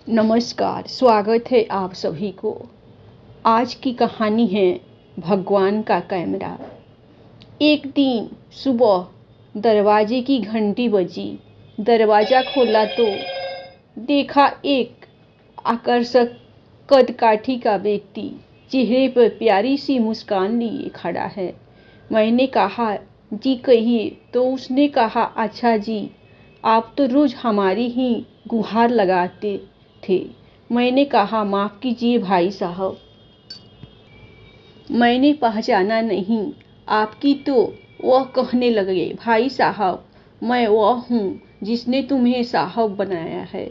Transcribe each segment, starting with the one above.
नमस्कार, स्वागत है आप सभी को। आज की कहानी है भगवान का कैमरा। एक दिन सुबह दरवाजे की घंटी बजी। दरवाज़ा खोला तो देखा एक आकर्षक कदकाठी का व्यक्ति चेहरे पर प्यारी सी मुस्कान लिए खड़ा है। मैंने कहा, जी कहिए। तो उसने कहा, अच्छा जी, आप तो रोज़ हमारी ही गुहार लगाते थे। मैंने कहा, माफ़ कीजिए भाई साहब, मैंने पहचाना नहीं आपकी। तो वह कहने लगे, भाई साहब, मैं वह हूँ जिसने तुम्हें साहब बनाया है।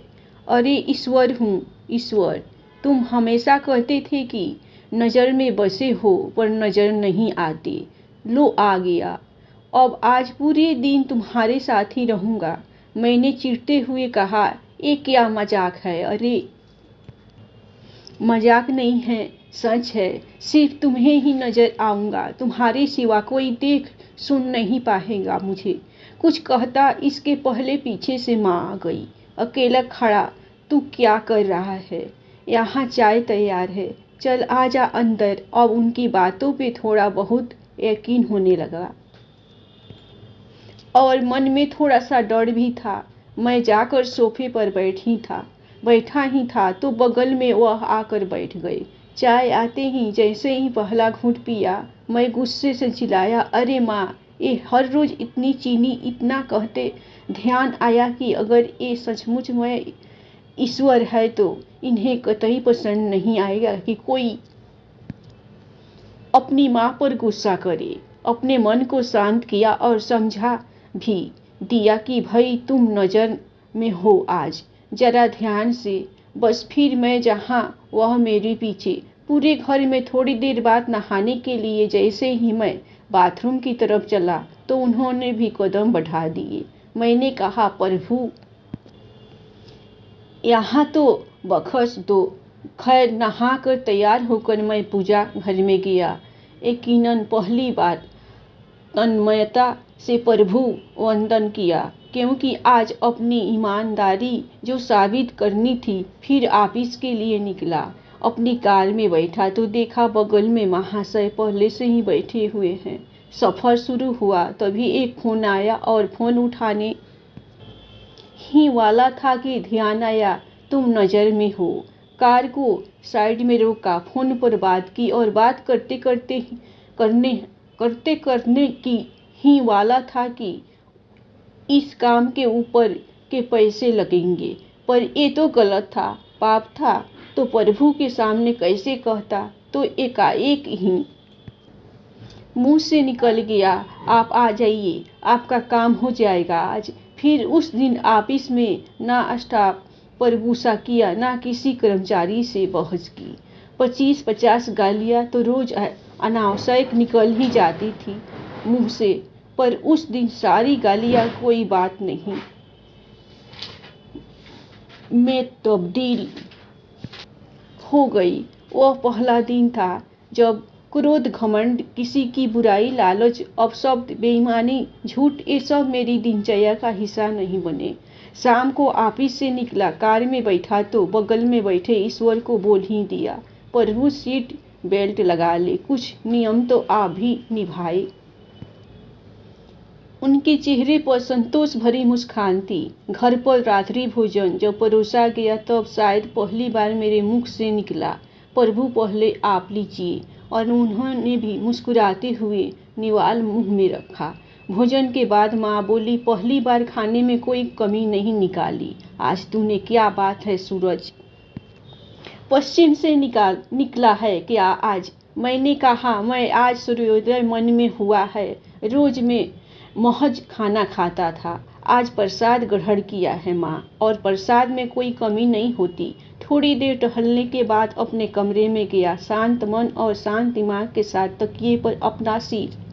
अरे ईश्वर हूँ, ईश्वर। तुम हमेशा कहते थे कि नज़र में बसे हो पर नज़र नहीं आते। लो आ गया। अब आज पूरे दिन तुम्हारे साथ ही रहूँगा। मैंने चिढ़ते हुए कहा, ये क्या मजाक है। अरे मजाक नहीं है, सच है। सिर्फ तुम्हें ही नजर आऊंगा, तुम्हारे सिवा कोई देख सुन नहीं पाएगा मुझे। कुछ कहता इसके पहले पीछे से माँ आ गई। अकेला खड़ा, तू क्या कर रहा है? यहाँ चाय तैयार है, चल आ जा अंदर। अब उनकी बातों पे थोड़ा बहुत यकीन होने लगा और मन में थोड़ा सा डर भी था। मैं जाकर सोफे पर बैठा ही था तो बगल में वह आकर बैठ गए। चाय आते ही जैसे ही पहला घूंट पिया, मैं गुस्से से चिल्लाया, अरे माँ, ये हर रोज इतनी चीनी। इतना कहते ध्यान आया कि अगर ये सचमुच में ईश्वर है तो इन्हें कतई पसंद नहीं आएगा कि कोई अपनी माँ पर गुस्सा करे। अपने मन को शांत किया और समझा भी दिया कि भाई तुम नज़र में हो आज, जरा ध्यान से। बस फिर मैं जहाँ वह मेरे पीछे। पूरे घर में थोड़ी देर बाद नहाने के लिए जैसे ही मैं बाथरूम की तरफ चला तो उन्होंने भी कदम बढ़ा दिए। मैंने कहा, प्रभु यहाँ तो बख्श दो। खैर नहा कर तैयार होकर मैं पूजा घर में गया। यकीनन पहली बार तन्मयता से प्रभु वंदन किया, क्योंकि आज अपनी ईमानदारी जो साबित करनी थी। फिर ऑफिस के लिए निकला। अपनी कार में बैठा तो देखा बगल में महाशय पहले से ही बैठे हुए हैं। सफ़र शुरू हुआ तभी एक फ़ोन आया और फ़ोन उठाने ही वाला था कि ध्यान आया, तुम नज़र में हो। कार को साइड में रोका, फ़ोन पर बात की और बात करते करने की ही वाला था कि इस काम के ऊपर के पैसे लगेंगे। पर ये तो गलत था, पाप था। तो प्रभु के सामने कैसे कहता। तो एकाएक ही मुंह से निकल गया, आप आ जाइए, आपका काम हो जाएगा आज। फिर उस दिन ऑफिस में ना स्टाफ पर गुस्सा किया, ना किसी कर्मचारी से बहस की। 25-50 गालियाँ तो रोज अनावश्यक निकल ही जाती थी मुंह से, पर उस दिन सारी गालियाँ कोई बात नहीं में तब्दील हो गई। वह पहला दिन था जब क्रोध, घमंड, किसी की बुराई, लालच, अपशब्द, बेईमानी, झूठ, ये सब मेरी दिनचर्या का हिस्सा नहीं बने। शाम को ऑफिस से निकला, कार में बैठा तो बगल में बैठे ईश्वर को बोल ही दिया, प्रभु सीट बेल्ट लगा ले, कुछ नियम तो आप भी निभाए। उनके चेहरे पर संतोष भरी मुस्कान थी। घर पर रात्रि भोजन जब परोसा गया तब शायद पहली बार मेरे मुख से निकला, प्रभु पहले आप लीजिए। और उन्होंने भी मुस्कुराते हुए निवाल मुंह में रखा। भोजन के बाद माँ बोली, पहली बार खाने में कोई कमी नहीं निकाली। आज तूने क्या बात है सूरज, पश्चिम से निकला है क्या आज? मैंने कहा, मैं आज सूर्योदय मन में हुआ है। रोज में महज खाना खाता था, आज प्रसाद ग्रहण किया है माँ, और प्रसाद में कोई कमी नहीं होती। थोड़ी देर टहलने के बाद अपने कमरे में गया। शांत मन और शांत दिमाग के साथ तकिए पर अपना सिर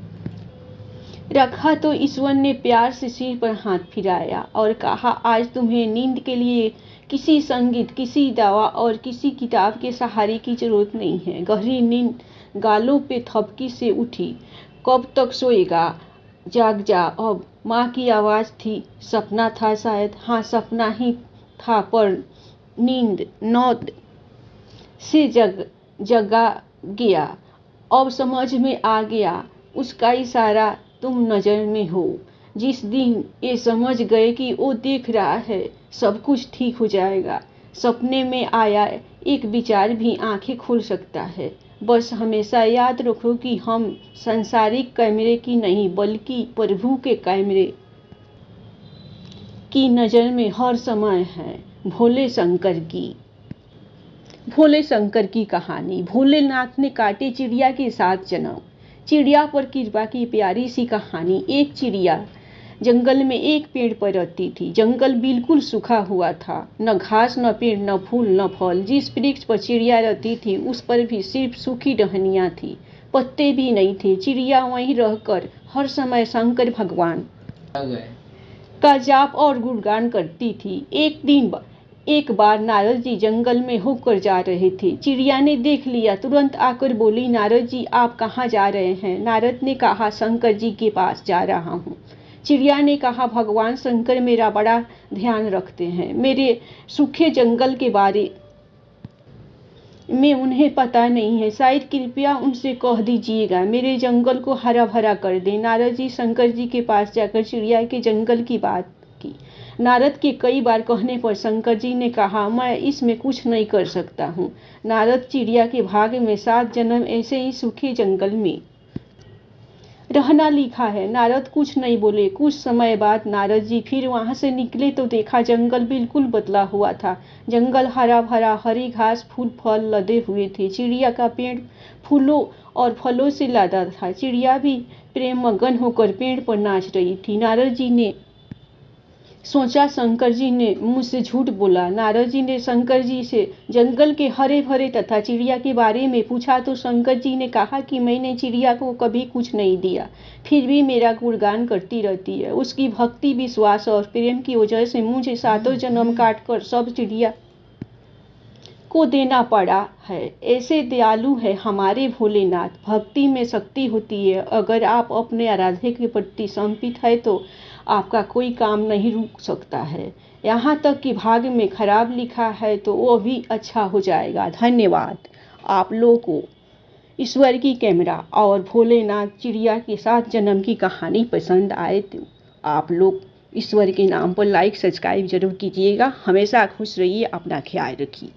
रखा तो ईश्वर ने प्यार से सिर पर हाथ फिराया और कहा, आज तुम्हें नींद के लिए किसी संगीत, किसी दवा और किसी किताब के सहारे की जरूरत नहीं है। गहरी नींद गालों पे थपकी से उठी। कब तक सोएगा? जाग जा अब। माँ की आवाज़ थी। सपना था शायद। हाँ, सपना ही था, पर नींद नौद से जगा गया। अब समझ में आ गया उसका इशारा, तुम नजर में हो। जिस दिन ये समझ गए कि वो देख रहा है, सब कुछ ठीक हो जाएगा। सपने में आया एक विचार भी आंखें खोल सकता है। बस हमेशा याद रखो कि हम सांसारिक कैमरे की नहीं बल्कि प्रभु के कैमरे की नज़र में हर समय है। भोले शंकर की कहानी। भोलेनाथ ने काटे चिड़िया के साथ जन्म। चिड़िया पर कृपा की प्यारी सी कहानी। एक चिड़िया जंगल में एक पेड़ पर रहती थी। जंगल बिल्कुल सूखा हुआ था, न घास न पेड़ न फूल न फल। जिस वृक्ष पर चिड़िया रहती थी उस पर भी सिर्फ सूखी टहनियाँ थी, पत्ते भी नहीं थे। चिड़िया वहीं रहकर हर समय शंकर भगवान का जाप और गुणगान करती थी। एक बार नारद जी जंगल में होकर जा रहे थे। चिड़िया ने देख लिया, तुरंत आकर बोली, नारद जी आप कहाँ जा रहे हैं? नारद ने कहा, शंकर जी के पास जा रहा हूँ। चिड़िया ने कहा, भगवान शंकर मेरा बड़ा ध्यान रखते हैं। मेरे सूखे जंगल के बारे में उन्हें पता नहीं है, शायद कृपया उनसे कह दीजिएगा मेरे जंगल को हरा भरा कर दे। नारद जी शंकर जी के पास जाकर चिड़िया के जंगल की बात की। नारद के कई बार कहने पर शंकर जी ने कहा, मैं इसमें कुछ नहीं कर सकता हूँ। नारद चिड़िया के भाग्य में 7 जन्म ऐसे ही सूखे जंगल में रहना लिखा है। नारद कुछ नहीं बोले। कुछ समय बाद नारद जी फिर वहां से निकले तो देखा जंगल बिल्कुल बदला हुआ था। जंगल हरा भरा, हरी घास फूल फल लदे हुए थे। चिड़िया का पेड़ फूलों और फलों से लदा था। चिड़िया भी प्रेम मगन होकर पेड़ पर नाच रही थी। नारद जी ने सोचा शंकर जी ने मुझसे झूठ बोला। नारद जी ने शंकर जी से जंगल के हरे भरे तथा चिड़िया के बारे में पूछा तो शंकर जी ने कहा कि मैंने चिड़िया को कभी कुछ नहीं दिया, फिर भी मेरा गुणगान करती रहती है। उसकी भक्ति विश्वास और प्रेम की वजह से मुझे 7 जन्म काटकर सब चिड़िया को देना पड़ा है। ऐसे दयालु है हमारे भोलेनाथ। भक्ति में शक्ति होती है। अगर आप अपने आराध्य के प्रति समर्पित है तो आपका कोई काम नहीं रुक सकता है। यहाँ तक कि भाग्य में खराब लिखा है तो वो भी अच्छा हो जाएगा। धन्यवाद। आप लोगों को ईश्वर की कैमरा और भोलेनाथ चिड़िया के 7 जन्म की कहानी पसंद आए तो आप लोग ईश्वर के नाम पर लाइक सब्सक्राइब जरूर कीजिएगा। हमेशा खुश रहिए, अपना ख्याल रखिए।